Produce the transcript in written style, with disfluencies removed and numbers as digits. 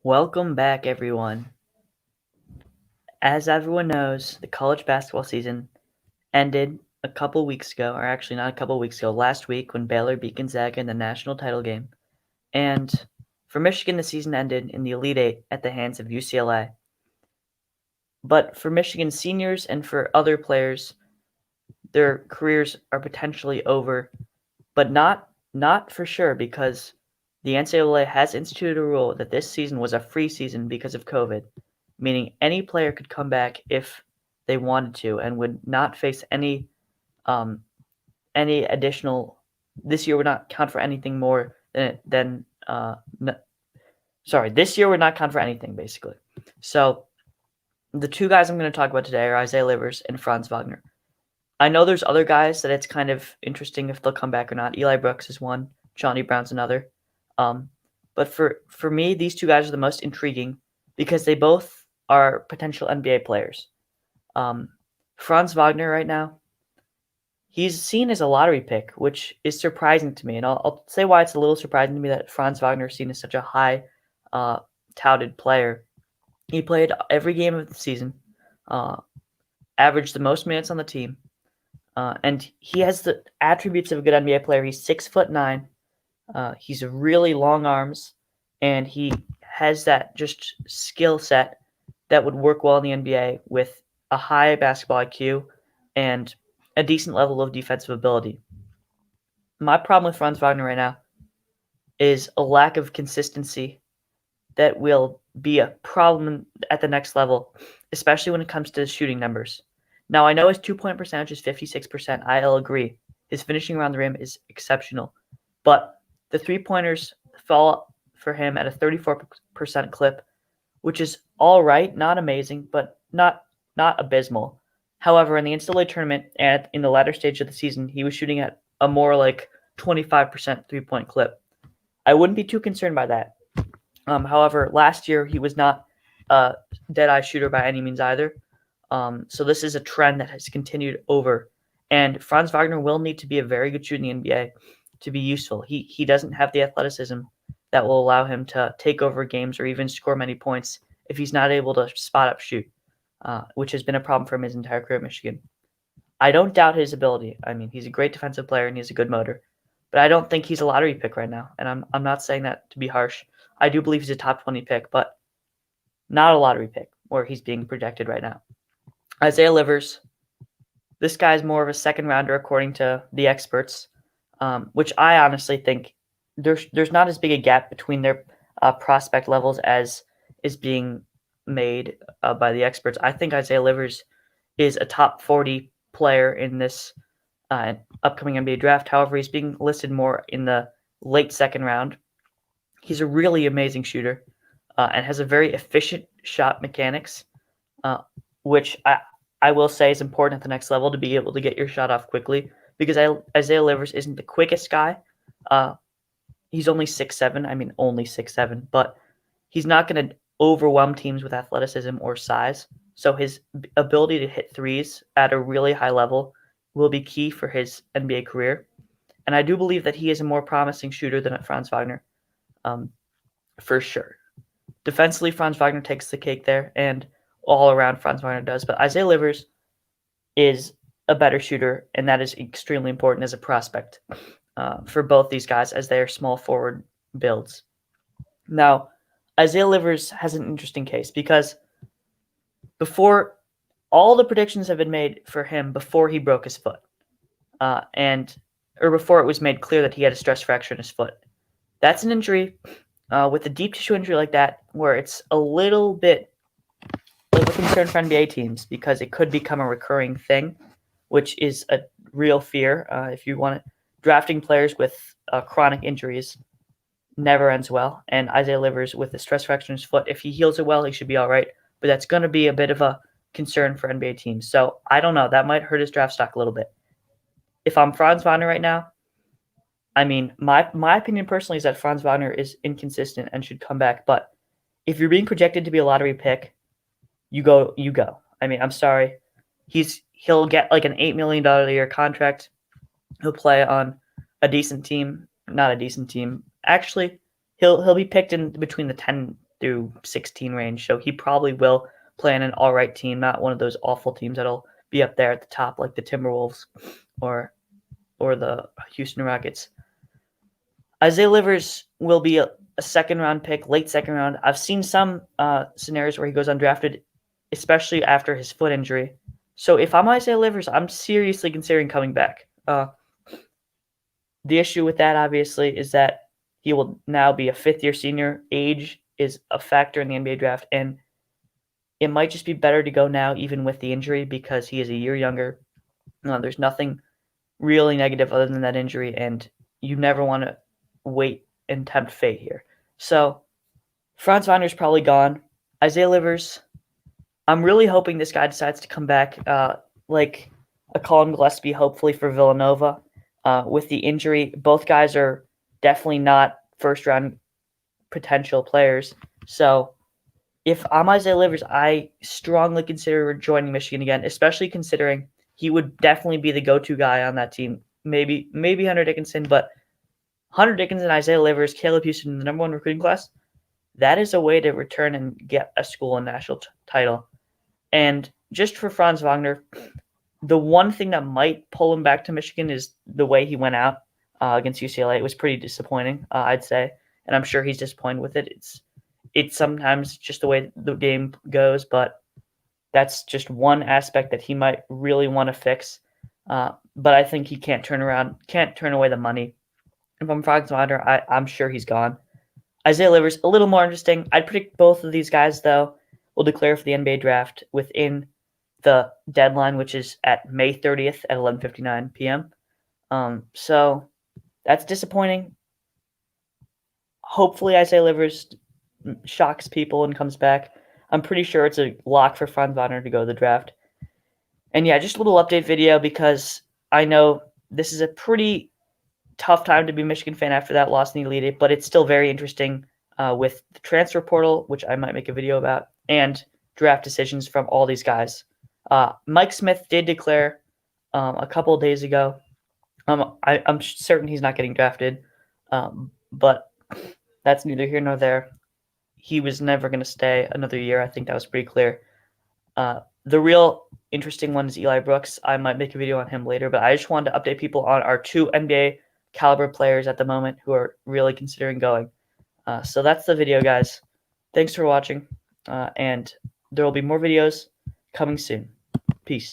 Welcome back, everyone. As everyone knows, the college basketball season ended a couple weeks ago, or actually not a couple weeks ago, last week when Baylor beat Gonzaga in the national title game. And for Michigan, the season ended in the Elite Eight at the hands of UCLA. But for Michigan seniors and for other players, their careers are potentially over, but not for sure because the NCAA has instituted a rule that this season was a free season because of COVID, meaning any player could come back if they wanted to and would not face um, any additional. This year would not count for anything more than sorry. This year would not count for anything basically. So the two guys I'm going to talk about today are Isaiah Livers and Franz Wagner. I know there's other guys that it's kind of interesting if they'll come back or not. Eli Brooks is one. Johnny Brown's another. Um, but for me, these two guys are the most intriguing because they both are potential NBA players. Franz Wagner right now, he's seen as a lottery pick, which is surprising to me. And I'll say why it's a little surprising to me that Franz Wagner is seen as such a high touted player. He played every game of the season, averaged the most minutes on the team, and he has the attributes of a good NBA player. He's 6'9". He's really long arms, and he has that just skill set that would work well in the NBA with a high basketball IQ and a decent level of defensive ability. My problem with Franz Wagner right now is a lack of consistency that will be a problem at the next level, especially when it comes to shooting numbers. Now, I know his two-point percentage is 56%. I'll agree. His finishing around the rim is exceptional. But the three-pointers fall for him at a 34% clip, which is all right, not amazing, but not abysmal. However, in the NCAA tournament and in the latter stage of the season, he was shooting at a more like 25% three-point clip. I wouldn't be too concerned by that. However, last year he was not a dead-eye shooter by any means either. So this is a trend that has continued over. And Franz Wagner will need to be a very good shooter in the NBA to be useful. He doesn't have the athleticism that will allow him to take over games or even score many points if he's not able to spot up shoot, which has been a problem for him his entire career at Michigan. I don't doubt his ability. I mean, he's a great defensive player and he's a good motor. But I don't think he's a lottery pick right now. And I'm not saying that to be harsh. I do believe he's a top 20 pick, but not a lottery pick where he's being projected right now. Isaiah Livers, this guy's more of a second rounder according to the experts, which I honestly think there's not as big a gap between their prospect levels as is being made by the experts. I think Isaiah Livers is a top 40 player in this upcoming NBA draft. However, he's being listed more in the late second round. He's a really amazing shooter and has a very efficient shot mechanics, which I will say is important at the next level to be able to get your shot off quickly because Isaiah Livers isn't the quickest guy. He's only 6'7". I mean, only 6'7", but he's not going to overwhelm teams with athleticism or size. So his ability to hit threes at a really high level will be key for his NBA career. And I do believe that he is a more promising shooter than Franz Wagner, for sure. Defensively, Franz Wagner takes the cake there, and all around Franz Wagner does. But Isaiah Livers is a better shooter, and that is extremely important as a prospect for both these guys as they are small forward builds. Now, Isaiah Livers has an interesting case because before all the predictions have been made for him before he broke his foot, or before it was made clear that he had a stress fracture in his foot. That's an injury with a deep tissue injury like that where it's a little bit of a concern for NBA teams because it could become a recurring thing, which is a real fear. If you want drafting players with chronic injuries never ends well. And Isaiah Livers with a stress fracture in his foot, if he heals it well, he should be all right. But that's going to be a bit of a concern for NBA teams. So I don't know. That might hurt his draft stock a little bit. If I'm Franz Wagner right now, I mean, my opinion personally is that Franz Wagner is inconsistent and should come back. But if you're being projected to be a lottery pick, you go. I mean, I'm sorry. He'll get like an $8 million a year contract. He'll play on a decent team, not a decent team. Actually, he'll be picked in between the 10 through 16 range. So he probably will play on an all right team, not one of those awful teams that'll be up there at the top like the Timberwolves or the Houston Rockets. Isaiah Livers will be a second-round pick, late second round. I've seen some scenarios where he goes undrafted, especially after his foot injury. So if I'm Isaiah Livers, I'm seriously considering coming back. The issue with that, obviously, is that he will now be a fifth-year senior. Age is a factor in the NBA draft, and it might just be better to go now, even with the injury, because he is a year younger. There's nothing really negative other than that injury, and you never want to wait and tempt fate here. So Franz Wagner's probably gone. Isaiah Livers, I'm really hoping this guy decides to come back, like a Colin Gillespie, hopefully for Villanova. With the injury, both guys are definitely not first-round potential players. So if I'm Isaiah Livers, I strongly consider joining Michigan again, especially considering he would definitely be the go-to guy on that team. Maybe Hunter Dickinson, but Hunter Dickinson, Isaiah Livers, Caleb Houston, the number one recruiting class, that is a way to return and get a school and national title. And just for Franz Wagner, the one thing that might pull him back to Michigan is the way he went out against UCLA. It was pretty disappointing, I'd say, and I'm sure he's disappointed with it. It's sometimes just the way the game goes, but that's just one aspect that he might really want to fix. But I think he can't turn away the money. If I'm Franz Wagner, I'm sure he's gone. Isaiah Livers, a little more interesting. I'd predict both of these guys, though, will declare for the NBA draft within the deadline, which is at May 30th at 11:59 p.m. So that's disappointing. Hopefully Isaiah Livers shocks people and comes back. I'm pretty sure it's a lock for Franz Wagner to go to the draft. And yeah, just a little update video because I know this is a pretty tough time to be a Michigan fan after that loss in the Elite Eight, but it's still very interesting with the transfer portal, which I might make a video about, and draft decisions from all these guys. Mike Smith did declare a couple of days ago. I'm certain he's not getting drafted, but that's neither here nor there. He was never going to stay another year. I think that was pretty clear. The real interesting one is Eli Brooks. I might make a video on him later, but I just wanted to update people on our two NBA caliber players at the moment who are really considering going. So that's the video, guys. Thanks for watching, and there will be more videos coming soon. Peace.